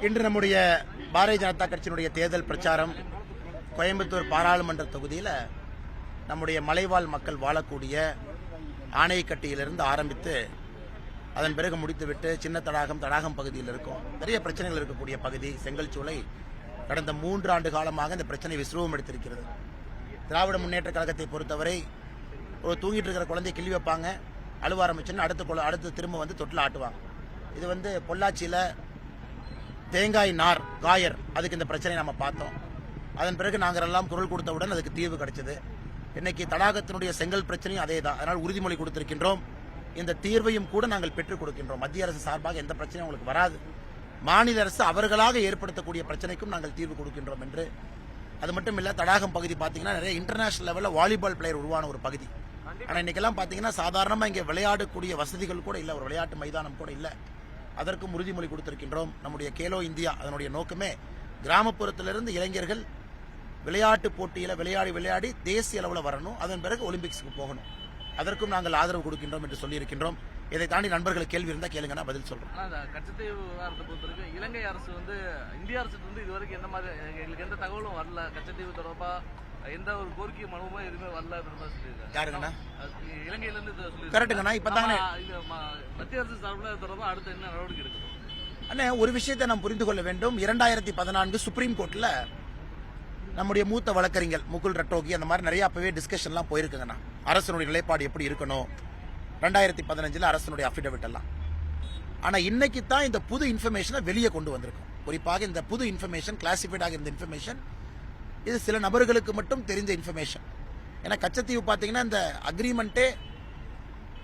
இன்று நம்முடைய பாரதிய ஜனதா கட்சியினுடைய தேர்தல் பிரச்சாரம் கோயம்புத்தூர் பாராளுமன்ற தொகுதியில் நம்முடைய மலைவாழ் மக்கள் வாழக்கூடிய ஆணைக்கட்டியிலிருந்து ஆரம்பித்து அதன் பிறகு முடித்துவிட்டு சின்ன தடாகம் பகுதியில் இருக்கும் நிறைய பிரச்சனைகள் இருக்கக்கூடிய பகுதி செங்கல்சூளை கடந்த 3 ஆண்டு காலமாக இந்த பிரச்சனை விஸ்ரூபம் எடுத்திருக்கிறது. திராவிட முன்னேற்ற கழகத்தை பொறுத்தவரை ஒரு தூங்கிட்டு இருக்கிற குழந்தைய கிள்ளி வைப்பாங்க, அழுவ ஆரம்பிச்சுன்னு அடுத்து திரும்ப வந்து தொட்டில் ஆட்டுவாங்க. இது பொள்ளாச்சியில் தேங்காய் நார் காயர் அதுக்கு இந்த பிரச்சனையை நம்ம பார்த்தோம். அதன் பிறகு நாங்கள் எல்லாம் குரல் கொடுத்தவுடன் அதுக்கு தீர்வு கிடைச்சது. இன்னைக்கு தடாகத்தினுடைய செங்கல் பிரச்சனையும் அதே தான். அதனால் உறுதிமொழி கொடுத்திருக்கின்றோம். இந்த தீர்வையும் கூட நாங்கள் பெற்றுக் கொடுக்கின்றோம். மத்திய அரசு சார்பாக எந்த பிரச்சனையும் உங்களுக்கு வராது. மாநில அரசு அவர்களாக ஏற்படுத்தக்கூடிய பிரச்சனைக்கும் நாங்கள் தீர்வு கொடுக்கின்றோம் என்று. அது மட்டும் இல்ல, தடாகம் பகுதி பார்த்தீங்கன்னா நிறைய இன்டர்நேஷனல் லெவலில் வாலிபால் பிளேயர் உருவான ஒரு பகுதி. ஆனால் இன்னைக்கெல்லாம் பார்த்தீங்கன்னா சாதாரணமாக இங்கே விளையாடக்கூடிய வசதிகள் கூட இல்லை, ஒரு விளையாட்டு மைதானம் கூட இல்லை. அதற்கும் உறுதிமொழி கொடுத்திருக்கின்றோம். நம்முடைய கேலோ இந்தியா அதனுடைய நோக்கமே கிராமப்புறத்திலிருந்து இளைஞர்கள் விளையாட்டு போட்டியில் விளையாடி தேசிய அளவில் வரணும், அதன் பிறகு ஒலிம்பிக்ஸுக்கு போகணும். அதற்கும் நாங்கள் ஆதரவு கொடுக்கின்றோம் என்று சொல்லியிருக்கின்றோம். இதை தாண்டி நண்பர்களுக்கு கேள்வி இருந்தால் கேளுங்க, நான் பதில் சொல்றேன். கச்சத்தீவு விவகாரத்தை பொறுத்தவரைக்கும் இலங்கை அரசு இந்திய அரசு இதுவரைக்கும் எந்த மாதிரி எங்களுக்கு எந்த தகவலும் வரல, கச்சத்தீவு தொடர்பா எந்த ஒரு கோரிக்கை மனுவுமே எதுவுமே வரல. யாருங்கண்ணா? இலங்கையிலிருந்து கரெக்டுங்கண்ணா. இப்பதாங்க மத்திய அரசு சார்பில் தொடர்பா அடுத்த என்ன நடவடிக்கை எடுக்கணும்? அண்ணே, ஒரு விஷயத்தை நாம் புரிந்து கொள்ள வேண்டும். 2014 சுப்ரீம் கோர்ட்ல நம்முடைய மூத்த வழக்கறிஞர் முகுல் ரட்டோகி அந்த மாதிரி நிறைய அப்பவே டிஸ்கஷன்லாம் போயிருக்குங்கண்ணா. அரசனுடைய நிலைப்பாடு எப்படி இருக்கணும், 2015 அரசனுடைய அஃபிடவிட் எல்லாம். ஆனா இன்னைக்கு தான் இந்த புது இன்ஃபர்மேஷனை வெளியே கொண்டு வந்திருக்கும். குறிப்பாக இந்த புது இன்ஃபர்மேஷன் கிளாசிஃபைடாக இருந்த இன்ஃபர்மேஷன் இது சில நபர்களுக்கு மட்டும் தெரிந்த இன்ஃபர்மேஷன். ஏன்னா கச்சத்தீவு பார்த்தீங்கன்னா இந்த அக்ரிமெண்டே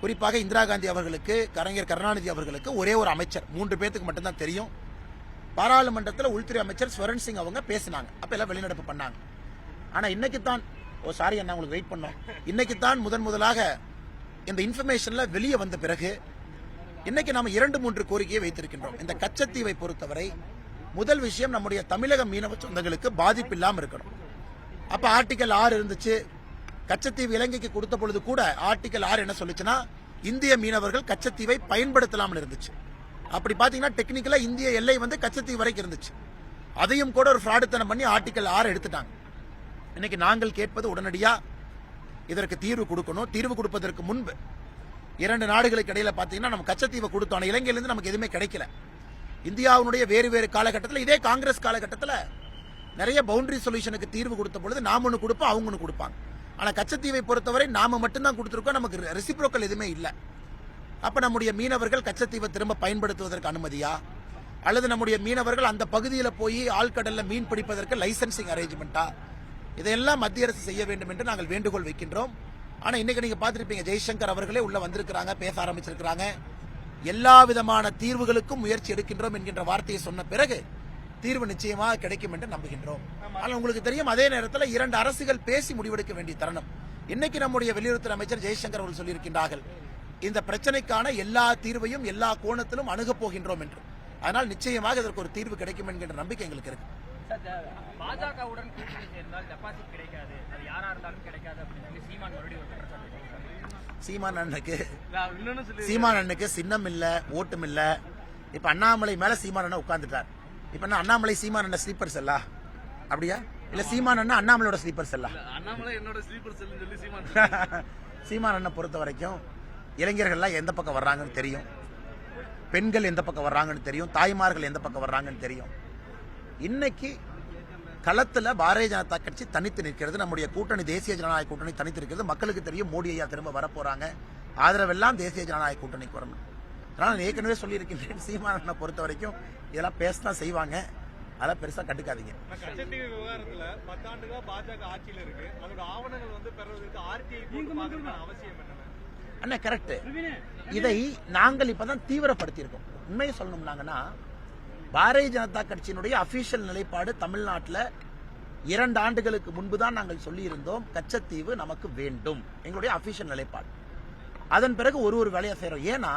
குறிப்பாக இந்திரா காந்தி அவர்களுக்கு, கலைஞர் கருணாநிதி அவர்களுக்கு ஒரே ஒரு அமைச்சர் 3 பேருக்கு மட்டும்தான் தெரியும். பாராளுமன்றத்தில் உள்துறை அமைச்சர் ஸ்வரன் சிங் அவங்க பேசினாங்க, அப்ப எல்லாம் வெளிநடப்பு பண்ணாங்க. ஆனா இன்னைக்கு தான் சாரி அண்ணா உங்களுக்கு வெயிட் பண்ணோம், இன்னைக்கு தான் முதலாக இந்த இன்ஃபர்மேஷன்ல வெளியே வந்த பிறகு இன்னைக்கு நாம 2-3 கோரிக்கையை வைத்திருக்கின்றோம். இந்த கச்சத்தீவை பொறுத்தவரை முதல் விஷயம் நம்முடைய தமிழக மீனவ சொந்தங்களுக்கு பாதிப்பு இல்லாமல் இருக்கணும். அப்ப ஆர்டிகல் 6 இருந்துச்சு. கச்சத்தீவு இலங்கைக்கு கொடுத்த பொழுது கூட ஆர்டிகல் 6 என்ன சொல்லுச்சுன்னா இந்திய மீனவர்கள் கச்சத்தீவை பயன்படுத்தலாம்னு இருந்துச்சு. அப்படி பாத்தீங்கன்னா டெக்னிக்கலா இந்திய எல்லை கச்சத்தீவு வரைக்கும் இருந்துச்சு. அதையும் கூட ஒரு ஃப்ராடுத்தனம் பண்ணி ஆர்டிகல் 6 எடுத்துட்டாங்க. இன்னைக்கு நாங்கள் கேட்பது உடனடியா இதற்கு தீர்வு கொடுக்கணும். தீர்வு கொடுப்பதற்கு முன்பு 2 நாடுகளுக்கு இடையில பாத்தீங்கன்னா நம்ம கச்சத்தீவை கொடுத்தோம், இலங்கையிலிருந்து நமக்கு எதுவுமே கிடைக்கல. இந்தியாவுடைய வேறு காலகட்டத்தில் இதே காங்கிரஸ் காலகட்டத்தில் நிறைய பவுண்டரி சொல்யூஷனுக்கு தீர்வு கொடுத்த பொழுது நாம ஒன்று கொடுப்போம், அவங்க ஒன்று கொடுப்பாங்க. ஆனா கச்சத்தீவை பொறுத்தவரை நாம மட்டும்தான் கொடுத்திருக்கோம், நமக்கு ரெசிப்ரோக்கல் எதுவுமே இல்லை. அப்ப நம்முடைய மீனவர்கள் கச்சத்தீவை திரும்ப பயன்படுத்துவதற்கு அனுமதியா, அல்லது நம்முடைய மீனவர்கள் அந்த பகுதியில் போய் ஆழ்கடல்ல மீன் பிடிப்பதற்கு லைசன்சிங் அரேஞ்ச்மெண்டா, இதையெல்லாம் மத்திய அரசு செய்ய வேண்டும் என்று நாங்கள் வேண்டுகோள் வைக்கின்றோம். ஆனா இன்னைக்கு நீங்க பார்த்திருப்பீங்க, ஜெய்சங்கர் அவர்களே உள்ள வந்திருக்கிறாங்க, பேச ஆரம்பிச்சிருக்கிறாங்க. எல்லா விதமான தீர்வுகளுக்கும் முயற்சி எடுக்கின்றோம் என்கின்ற வார்த்தையை சொன்ன பிறகு தீர்வு நிச்சயமாக கிடைக்கும் என்று நம்புகின்றோம். ஆனால் உங்களுக்கு தெரியும், அதே நேரத்தில் 2 அரசுகள் பேசி முடிவெடுக்க வேண்டிய தருணம். இன்னைக்கு நம்முடைய வெளியுறவுத்துறை அமைச்சர் ஜெய்சங்கர் அவர்கள் சொல்லியிருக்கின்றார்கள், இந்த பிரச்சனைக்கான எல்லா தீர்வையும் எல்லா கோணத்திலும் அணுகப் போகின்றோம் என்று. அதனால் நிச்சயமாக இதற்கு ஒரு தீர்வு கிடைக்கும் என்கின்ற நம்பிக்கை எங்களுக்கு இருக்கு. பாஜகவுடன் கூட்டணி சேர்ந்தால் டெபாசிட் கிடைக்காது, அது யாரா இருந்தாலும் கிடைக்காது அப்படின்னு சீமான் மறுபடியும் சீமான் அண்ணனுக்கு சின்னம் இல்ல, ஓட்டும் இல்ல. இப்ப அண்ணாமலை மேல சீமான் அண்ணன் உட்கார்ந்துட்டார். இப்ப என்ன அண்ணாமலை சீமான் அண்ணன் ஸ்லீப்பர்ஸ் இல்ல அப்படியா, இல்ல சீமான் அண்ணன் அண்ணாமலையோட ஸ்லீப்பர்ஸ் இல்ல? சீமான் அண்ணன் பொறுத்த வரைக்கும் இளைஞர்கள்லாம் எந்த பக்கம் வர்றாங்கன்னு தெரியும், பெண்கள் எந்த பக்கம் வர்றாங்கன்னு தெரியும், தாய்மார்கள் எந்த பக்கம் வர்றாங்கன்னு தெரியும். இன்னைக்கு களத்துல பாரதிய ஜனதா கட்சி தனித்து நிற்கிறது, நம்முடைய கூட்டணி தேசிய ஜனநாயக கூட்டணி தனித்து இருக்கிறது. மக்களுக்கு தெரியும் மோடி ஐயா திரும்ப வரப்போறாங்க, ஆதரவெல்லாம் தேசிய ஜனநாயக கூட்டணிக்கு வரணும். அதனால ஏற்கனவே சொல்லியிருக்கின்றேன், சீமானனை பொறுத்த வரைக்கும் இதெல்லாம் பேசதான் செய்வாங்க, அதெல்லாம் பெருசா கட்டுக்காதீங்க. கச்சத்தீவு விவகாரத்துல 10 ஆண்டுகளா பாஜக ஆட்சியில் இருக்கு, அதோட ஆவணங்கள் பெறுவதற்கு RTI அவசியம் என்ன? அண்ணா கரெக்ட். இதை நாங்கள் இப்பதான் தீவிரப்படுத்தி இருக்கோம். உண்மையை சொல்லணும்னாங்கன்னா பாரதிய ஜனதா கட்சியினுடைய அபிஷியல் நிலைப்பாடு தமிழ்நாட்டில் 2 ஆண்டுகளுக்கு முன்புதான் நாங்கள் சொல்லியிருந்தோம், கச்சத்தீவு நமக்கு வேண்டும், எங்களுடைய அபிஷியல் நிலைப்பாடு. அதன் பிறகு ஒரு வேலையை செய்யறோம். ஏன்னா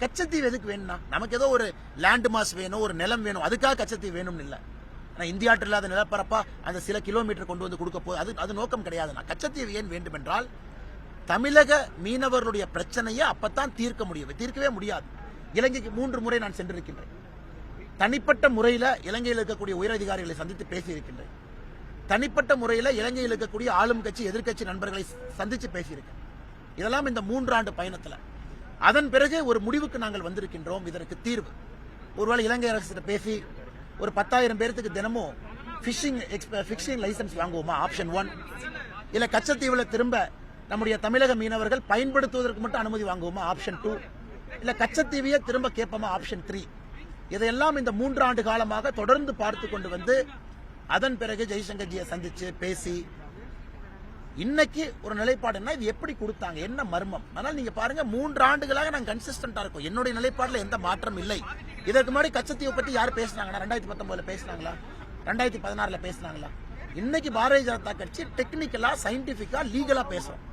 கச்சத்தீவு எதுக்கு வேணும்னா, நமக்கு ஏதோ ஒரு லேண்ட் மாஸ் வேணும், ஒரு நிலம் வேணும், அதுக்காக கச்சத்தீவு வேணும்னு இல்லை. ஆனால் இந்தியாட்டில் இல்லாத நிலப்பரப்பா அந்த சில கிலோமீட்டர் கொண்டு வந்து கொடுக்க போது அது நோக்கம் கிடையாதுன்னா. கச்சத்தீவு ஏன் வேண்டும் என்றால் தமிழக மீனவர்களுடைய பிரச்சனையை அப்பத்தான் தீர்க்கவே முடியாது. இலங்கைக்கு 3 முறை நான் சென்றிருக்கின்றேன். தனிப்பட்ட முறையில் இலங்கையில் இருக்கக்கூடிய உயரதிகாரிகளை சந்தித்து பேசியிருக்கின்றேன். தனிப்பட்ட முறையில் இலங்கையில் இருக்கக்கூடிய ஆளும் கட்சி எதிர்க்கட்சி நண்பர்களை சந்தித்து பேசியிருக்கேன். இதெல்லாம் இந்த 3 ஆண்டு பயணத்தில். அதன் பிறகு ஒரு முடிவுக்கு நாங்கள் வந்திருக்கின்றோம். இதற்கு தீர்வு ஒருவேளை இலங்கை அரசு பேசி ஒரு 10,000 பேருக்கு தினமும் ஃபிஷிங் லைசன்ஸ் வாங்குவோமா, ஆப்ஷன் 1. இல்ல கச்சத்தீவில் திரும்ப நம்முடைய தமிழக மீனவர்கள் பயன்படுத்துவதற்கு மட்டும் அனுமதி வாங்குவோமா, ஆப்ஷன் 2. இல்ல கச்சத்தீவையே திரும்ப கேட்போமா, ஆப்ஷன் 3. இதையெல்லாம் இந்த 3 ஆண்டு காலமாக தொடர்ந்து பார்த்து கொண்டு வந்து அதன் பிறகு ஜெய்சங்கர்ஜியை சந்திச்சு பேசி இன்னைக்கு ஒரு நிலைப்பாடுன்னா இது எப்படி கொடுத்தாங்க, என்ன மர்மம். ஆனால் நீங்க பாருங்க 3 ஆண்டுகளாக நாங்க கன்சிஸ்டன்டா இருக்கோம். என்னுடைய நிலைப்பாடுல எந்த மாற்றம் இல்லை. இதற்கு முன்னாடி கச்சத்தீவை பத்தி யார் பேசினாங்கன்னா 2019 பேசினாங்களா, 2016 பேசினாங்களா? இன்னைக்கு பாரதிய ஜனதா கட்சி டெக்னிக்கலா, சயின்டிபிக்கா, லீகலா பேசுறோம்.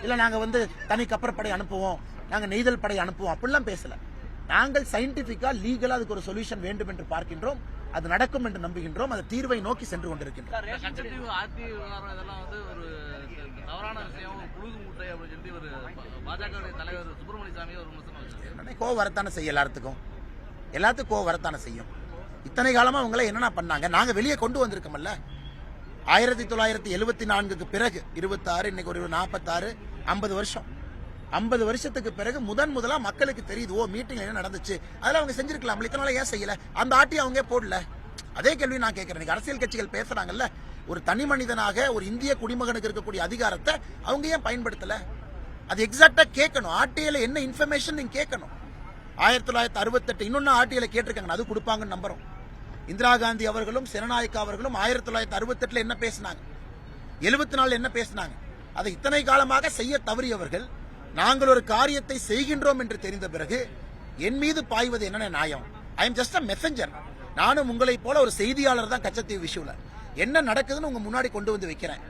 இல்ல நாங்க தனி கப்பற்படை அனுப்புவோம், நாங்க நெய்தல் படை அனுப்புவோம் அப்படிலாம் பேசல. நாங்கள் சயின்டிபிக்கா, லீகலா அதுக்கு ஒரு சொல்யூஷன் வேண்டும் என்று பார்க்கின்றோம். அது நடக்கும் என்று நம்புகின்றோம். அது தீர்வை நோக்கி சென்று கொண்டிருக்கின்றோம். கச்சத்தீவு ஆர்டி விவகாரம் இதெல்லாம் ஒரு தவறான விஷயம், புழுகு மூட்டை அப்படின்னு சொல்லி ஒரு பாஜக தலைவர் சுப்பிரமணிய சாமி ஒரு விமர்சனம் வச்சிருக்காரு. கோவம் வரத்தானே செய்யும், எல்லாத்துக்கும் கோவம் வரத்தானே செய்யும். இத்தனை காலமா அவங்கள என்னென்ன பண்ணாங்க, நாங்க வெளியே கொண்டு வந்திருக்கோம்ல. 1974க்கு பிறகு 26, இன்னைக்கு ஒரு 46, 50 வருஷம். 50 வருஷத்துக்கு பிறகு முதலா மக்களுக்கு தெரியுது, ஓ மீட்டிங்ல என்ன நடந்துச்சு, அதெல்லாம் அவங்க செஞ்சிருக்கலாம். இத்தனால ஏன் செய்யல, அந்த ஆட்டி அவங்க போடல. அதே கேள்வி நான் கேட்கிறேன். அரசியல் கட்சிகள் பேசுறாங்கல்ல, ஒரு தனி மனிதனாக ஒரு இந்திய குடிமகனுக்கு இருக்கக்கூடிய அதிகாரத்தை அவங்க ஏன் பயன்படுத்தல? அது எக்ஸாக்டா கேட்கணும். ஆர்டிஐல என்ன இன்ஃபர்மேஷன் நீங்க கேட்கணும். 1968 இன்னொன்னு ஆர்டிஐல கேட்டிருக்காங்க, அது கொடுப்பாங்கன்னு நம்புறோம். இந்திரா காந்தி அவர்களும் செனநாயக்கா அவர்களும் 1968 என்ன பேசினாங்க, 74 என்ன பேசினாங்க, அதை இத்தனை காலமாக செய்ய தவறியவர்கள் நாங்கள் ஒரு காரியத்தை செய்கின்றோம் என்று தெரிந்த பிறகு என் மீது பாய்வது என்ன நியாயம்? I am just a messenger. நானும் உங்களை போல ஒரு செய்தியாளர் தான். கச்சத்தீவு விஷயம்ல என்ன நடக்குதுன்னு உங்க முன்னாடி கொண்டு வந்து வைக்கிறேன்.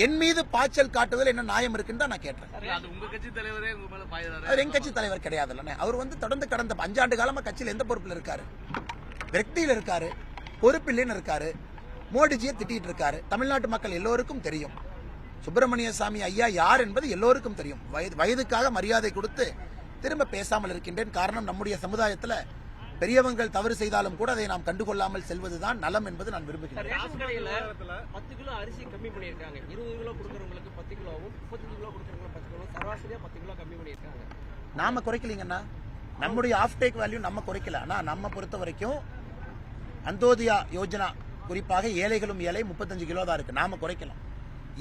என் மீது பாய்ச்சல் காட்டுவதில் என்ன நியாயம் இருக்குன்னு தான் நான் கேட்டேன். உங்க கட்சி தலைவரே உங்க மேல பாய்றாரு. அவர் எங்க கட்சி தலைவர் கிடையாதுல்ல. அவர் தொடர்ந்து கடந்த 5 ஆண்டு காலமா கட்சியில் எந்த பொறுப்புல இருக்காரு? விரக்தியில் இருக்காரு, பொறுப்பில்லைன்னு இருக்காரு, மோடிஜியை திட்டிட்டு இருக்காரு. தமிழ்நாட்டு மக்கள் எல்லோருக்கும் தெரியும். சுப்பிரமணிய சாமி ஐயா யார் என்பது எல்லோருக்கும் தெரியும். வயதுக்காக மரியாதை கொடுத்து திரும்ப பேசாமல் இருக்கின்றேன். காரணம், நம்முடைய சமுதாயத்தில் பெரியவங்கள் தவறு செய்தாலும் கூட அதை நாம் கண்டுகொள்ளாமல் செல்வதுதான் நலம் என்பது நான் விரும்புகிறேன். 10 கிலோ அரிசி கம்மி பண்ணியிருக்காங்க. 20 கிலோ கொடுக்கறவங்களுக்கு 10 கிலோவும் 35 கிலோ கொடுக்கறவங்களுக்கு 10 கிலோ, சராசரியா 10 கிலோ கம்மி பண்ணியிருக்காங்க. நாம குறைக்கலீங்கன்னா, நம்முடைய ஆஃப் டேக் வேல்யூ நம்ம குறைக்கல. ஆனா நம்ம பொறுத்த வரைக்கும் அந்தோதியா யோஜனா குறிப்பாக ஏழைகளும் ஏழை 35 கிலோ தான் இருக்கு. நாம குறைக்கலாம்.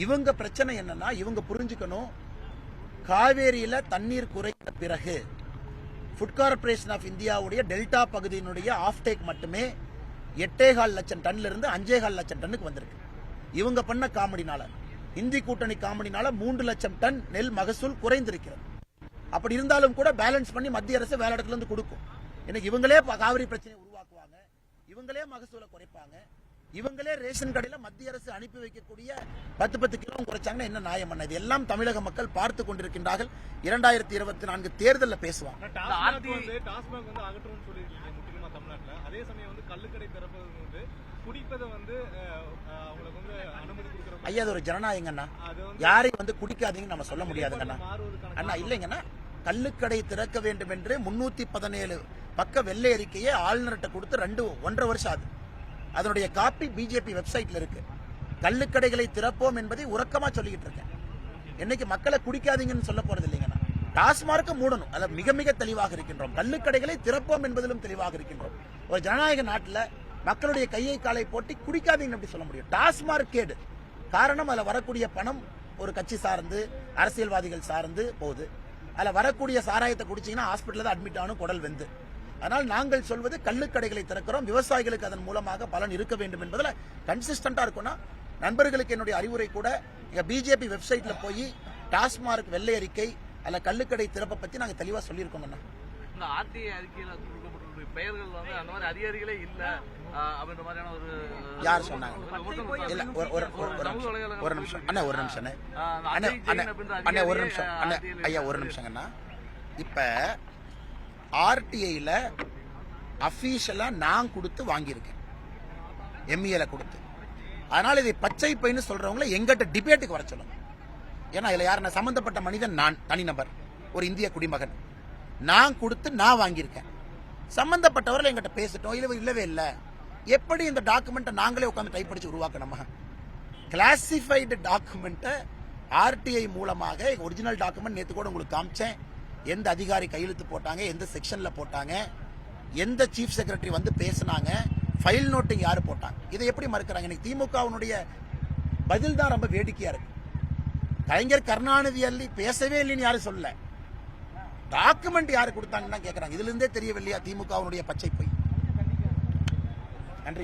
இவங்க பிரச்சனை என்னன்னா, இவங்க புரிஞ்சுக்கணும், காவேரியில தண்ணீர் குறைந்த பிறகு ஃபுட் கார்பரேஷன் ஆஃப் இந்தியாவுடைய டெல்டா பகுதியினுடைய ஆஃப் டேக் மட்டுமே 8.25 லட்சம் டன்ல இருந்து 5.25 லட்சம் டன்னுக்கு வந்திருக்கு. இவங்க பண்ண காமெடினால, இந்தி கூட்டணி காமெடினால 3 லட்சம் டன் நெல் மகசூல் குறைந்திருக்கிறது. அப்படி இருந்தாலும் கூட பேலன்ஸ் பண்ணி மத்திய அரசு வேலை இடத்துல இருந்து கொடுக்கும். இன்னைக்கு இவங்களே காவிரி பிரச்சனையை உருவாக்குவாங்க, இவங்களே மகசூலை குறைப்பாங்க, இவங்களே ரேஷன் கடையில மத்திய அரசு அனுப்பி வைக்கக்கூடிய 10 கிலோ குறைச்சாங்கன்னா என்ன நியாயம் பண்ண? இது எல்லாம் தமிழக மக்கள் பார்த்து கொண்டிருக்கின்றார்கள். 2024 தேர்தலில் பேசுவாங்க. டாஸ்மாக் அகற்றணும்னு சொல்லியிருக்கீங்க முக்கியமா தமிழ்நாட்டில். அதே சமயம் கள்ளுக்கடை திறப்பது குடிப்பதை அவங்களுக்கு அனுமதி கொடுக்குற ஐயா, அது ஒரு ஜனநாயகங்கண்ணா. யாரையும் குடிக்காதீங்கன்னு நம்ம சொல்ல முடியாதுங்கண்ணா. அண்ணா இல்லைங்கண்ணா, கள்ளுக்கடை திறக்க வேண்டும் என்று 317 பக்க வெள்ளை அறிக்கையை ஆளுநர்கிட்ட கொடுத்து 1.5 வருஷம் ஆகுது. அதனுடைய காப்பி பிஜேபி வெப்சைட்ல இருக்கு. கள்ளுக்கடைகளை திறப்போம் என்பதை உறக்கமா சொல்லிக்கிட்டு இருக்கேன். என்னைக்கு மக்களை குடிக்காதீங்கன்னு சொல்ல போறது இல்லைங்கண்ணா. டாஸ்மார்க்க மூடணும், அதில் மிக மிக தெளிவாக இருக்கின்றோம். கள்ளுக்கடைகளை திறப்போம் என்பதிலும் தெளிவாக இருக்கின்றோம். ஒரு ஜனநாயக நாட்டில் மக்களுடைய கையை காலை போட்டு குடிக்காதீங்கன்னு எப்படி சொல்ல முடியும்? டாஸ்மார்க் கேடு. காரணம், அதில் வரக்கூடிய பணம் ஒரு கட்சி சார்ந்து, அரசியல்வாதிகள் சார்ந்து போகுது. அதில் வரக்கூடிய சாராயத்தை குடிச்சீங்கன்னா ஹாஸ்பிட்டலில் தான் அட்மிட் ஆகணும், குடல் வெந்து. அதனால் நாங்கள் சொல்வது கள்ளுக்கடைகளை திறக்கிறோம், விவசாயிகளுக்கு அதன் மூலமாக பலன் இருக்க வேண்டும் என்பதில் கன்சிஸ்டண்டா இருக்கும்னா, நண்பர்களுக்கு என்னுடைய அறிவுரை கூட, பிஜேபி வெப்சைட்ல போய் டாஸ்மார்க் வெள்ளை அறிக்கை அல்ல கள்ளுக்கடை திறப்பை பத்தி நாங்க தெளிவா சொல்லியிருக்கோம். இந்த ஆர்டிஐ அறிக்கையில கொடுக்கப்பட்ட பெயர்கள் அந்த மாதிரி அதிகாரிகளே இல்ல அப்படின்ற மாதிரியான ஒரு யார் சொன்னாங்க? இல்ல ஒரு நிமிஷம் அண்ணா, ஒரு நிமிஷம் அண்ணா, ஒரு நிமிஷம் அண்ணா, ஐயா ஒரு நிமிஷங்கண்ணா. இப்ப ஆர்டிஐல அபிஷியலா நான் கொடுத்து வாங்கியிருக்கேன், எம்இஏல கொடுத்து. அதனால இதை பச்சை பைன்னு சொல்றவங்களை எங்கிட்ட டிபேட்டுக்கு வர சொல்லணும். ஏன்னா இதுல யாருன்னா சம்பந்தப்பட்ட மனிதன் நான், தனிநபர், ஒரு இந்திய குடிமகன். நான் கொடுத்து நான் வாங்கியிருக்கேன். சம்பந்தப்பட்டவர்கள் எங்கிட்ட பேசிட்டோம், இல்லவே இல்லை. எப்படி இந்த டாக்குமெண்ட்டை நாங்களே உட்காந்து டைப் அடிச்சு உருவாக்கணுமா? கிளாசிஃபைடு டாக்குமெண்ட்டை ஆர்டிஐ மூலமாக ஒரிஜினல் டாக்குமெண்ட் நேற்று கூட உங்களுக்கு காமிச்சேன். எந்த அதிகாரி கையெழுத்து போட்டாங்க, எந்த செக்ஷன்ல போட்டாங்க, எந்த சீஃப் செக்ரட்டரி வந்து பேசினாங்க, ஃபைல் நோட்டிங் யாரு போட்டாங்க, இதை எப்படி மறுக்கிறாங்க? இன்னைக்கு திமுகவுடைய பதில் தான் ரொம்ப வேடிக்கையா இருக்கு. கலைஞர் கருணாநிதி அள்ளி பேசவே இல்லைன்னு யாரும் சொல்லல, டாக்குமெண்ட் யாரு கொடுத்தாங்கன்னு தான் கேட்கறாங்க. இதுல இருந்தே தெரியவில்லையா திமுகவுடைய பச்சை பொய்? நன்றி.